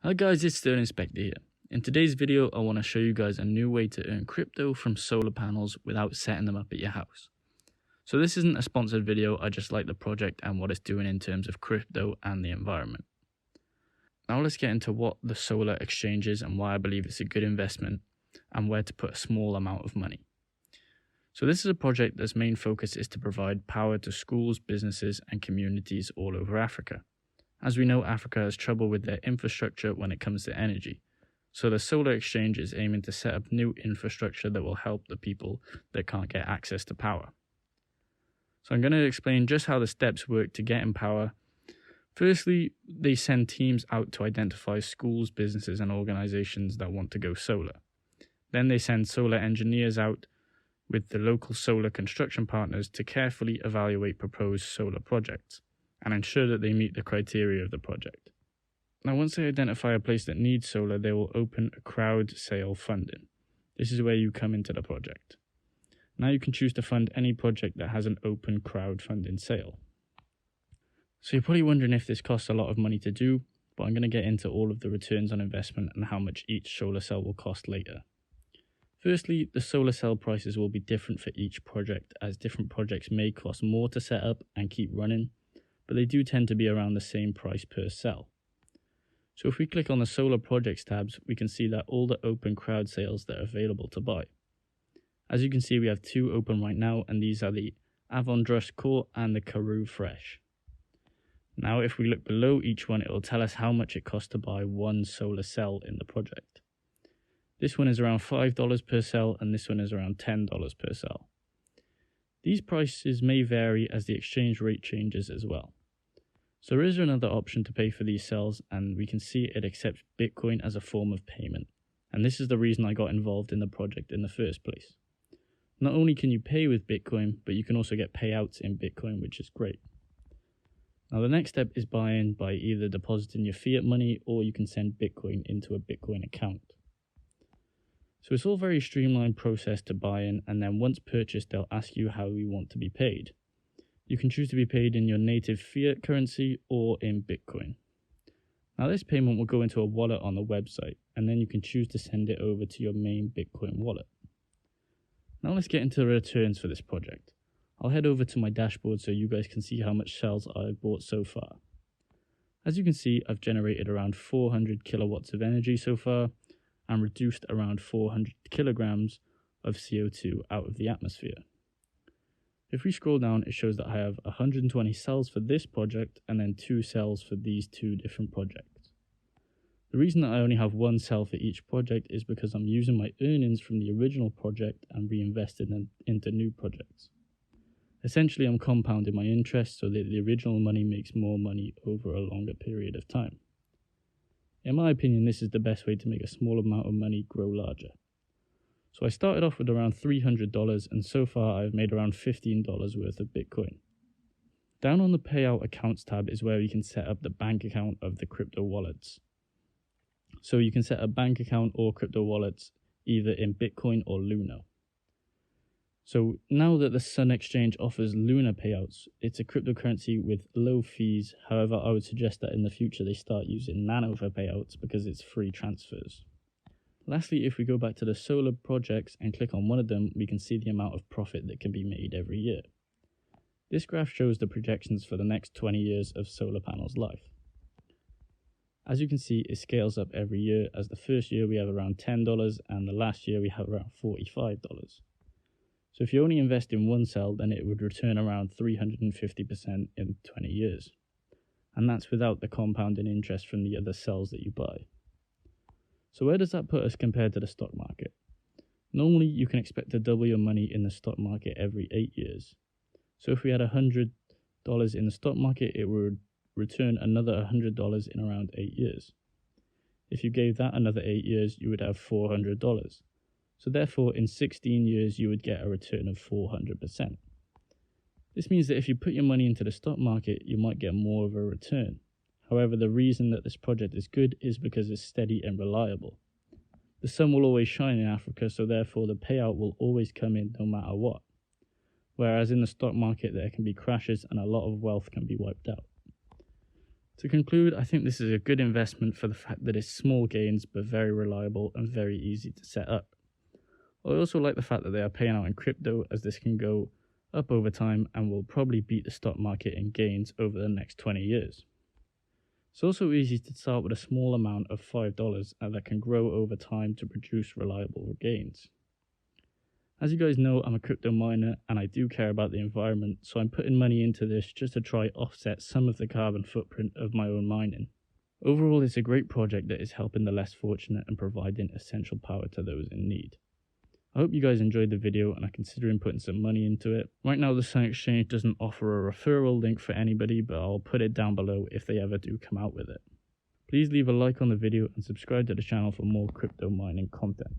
Hi guys, it's Stone Inspector here. In today's video, I want to show you guys a new way to earn crypto from solar panels without setting them up at your house. So this isn't a sponsored video, I just like the project and what it's doing in terms of crypto and the environment. Now let's get into what the solar exchange is and why I believe it's a good investment and where to put a small amount of money. So this is a project that's main focus is to provide power to schools, businesses and communities all over Africa. As we know, Africa has trouble with their infrastructure when it comes to energy. So the solar exchange is aiming to set up new infrastructure that will help the people that can't get access to power. So I'm going to explain just how the steps work to get in power. Firstly, they send teams out to identify schools, businesses and organizations that want to go solar. Then they send solar engineers out with the local solar construction partners to carefully evaluate proposed solar projects and ensure that they meet the criteria of the project. Now, once they identify a place that needs solar, they will open a crowd sale funding. This is where you come into the project. Now you can choose to fund any project that has an open crowdfunding sale. So you're probably wondering if this costs a lot of money to do, but I'm going to get into all of the returns on investment and how much each solar cell will cost later. Firstly, the solar cell prices will be different for each project, as different projects may cost more to set up and keep running, but they do tend to be around the same price per cell. So if we click on the solar projects tabs, we can see that all the open crowd sales that are available to buy. As you can see, we have two open right now, and these are the Avondrust Core and the Karoo Fresh. Now if we look below each one, it will tell us how much it costs to buy one solar cell in the project. This one is around $5 per cell and this one is around $10 per cell. These prices may vary as the exchange rate changes as well. So there is another option to pay for these cells, and we can see it accepts Bitcoin as a form of payment. And this is the reason I got involved in the project in the first place. Not only can you pay with Bitcoin, but you can also get payouts in Bitcoin, which is great. Now the next step is buying by either depositing your fiat money or you can send Bitcoin into a Bitcoin account. So it's all very streamlined process to buy in, and then once purchased, they'll ask you how you want to be paid. You can choose to be paid in your native fiat currency or in Bitcoin. Now this payment will go into a wallet on the website, and then you can choose to send it over to your main Bitcoin wallet. Now let's get into the returns for this project. I'll head over to my dashboard so you guys can see how much cells I've bought so far. As you can see, I've generated around 400 kilowatts of energy so far, and reduced around 400 kilograms of CO2 out of the atmosphere. If we scroll down, it shows that I have 120 cells for this project and then 2 cells for these 2 different projects. The reason that I only have 1 cell for each project is because I'm using my earnings from the original project and reinvesting them into new projects. Essentially, I'm compounding my interest so that the original money makes more money over a longer period of time. In my opinion, this is the best way to make a small amount of money grow larger. So I started off with around $300, and so far I've made around $15 worth of Bitcoin. Down on the payout accounts tab is where you can set up the bank account of the crypto wallets. So you can set a bank account or crypto wallets either in Bitcoin or Luna. So now that the Sun Exchange offers Luna payouts, it's a cryptocurrency with low fees. However, I would suggest that in the future they start using Nano for payouts because it's free transfers. Lastly, if we go back to the solar projects and click on one of them, we can see the amount of profit that can be made every year. This graph shows the projections for the next 20 years of solar panels' life. As you can see, it scales up every year, as the first year we have around $10 and the last year we have around $45. So if you only invest in 1 cell, then it would return around 350% in 20 years. And that's without the compounding interest from the other cells that you buy. So where does that put us compared to the stock market? Normally, you can expect to double your money in the stock market every 8 years. So if we had $100 in the stock market, it would return another $100 in around 8 years. If you gave that another 8 years, you would have $400. So therefore, in 16 years, you would get a return of 400%. This means that if you put your money into the stock market, you might get more of a return. However, the reason that this project is good is because it's steady and reliable. The sun will always shine in Africa, so therefore the payout will always come in no matter what. Whereas in the stock market, there can be crashes and a lot of wealth can be wiped out. To conclude, I think this is a good investment for the fact that it's small gains but very reliable and very easy to set up. I also like the fact that they are paying out in crypto, as this can go up over time and will probably beat the stock market in gains over the next 20 years. It's also easy to start with a small amount of $5 and that can grow over time to produce reliable gains. As you guys know, I'm a crypto miner and I do care about the environment, so I'm putting money into this just to try offset some of the carbon footprint of my own mining. Overall, it's a great project that is helping the less fortunate and providing essential power to those in need. I hope you guys enjoyed the video and are considering putting some money into it. Right now, the Sun Exchange doesn't offer a referral link for anybody, but I'll put it down below if they ever do come out with it. Please leave a like on the video and subscribe to the channel for more crypto mining content.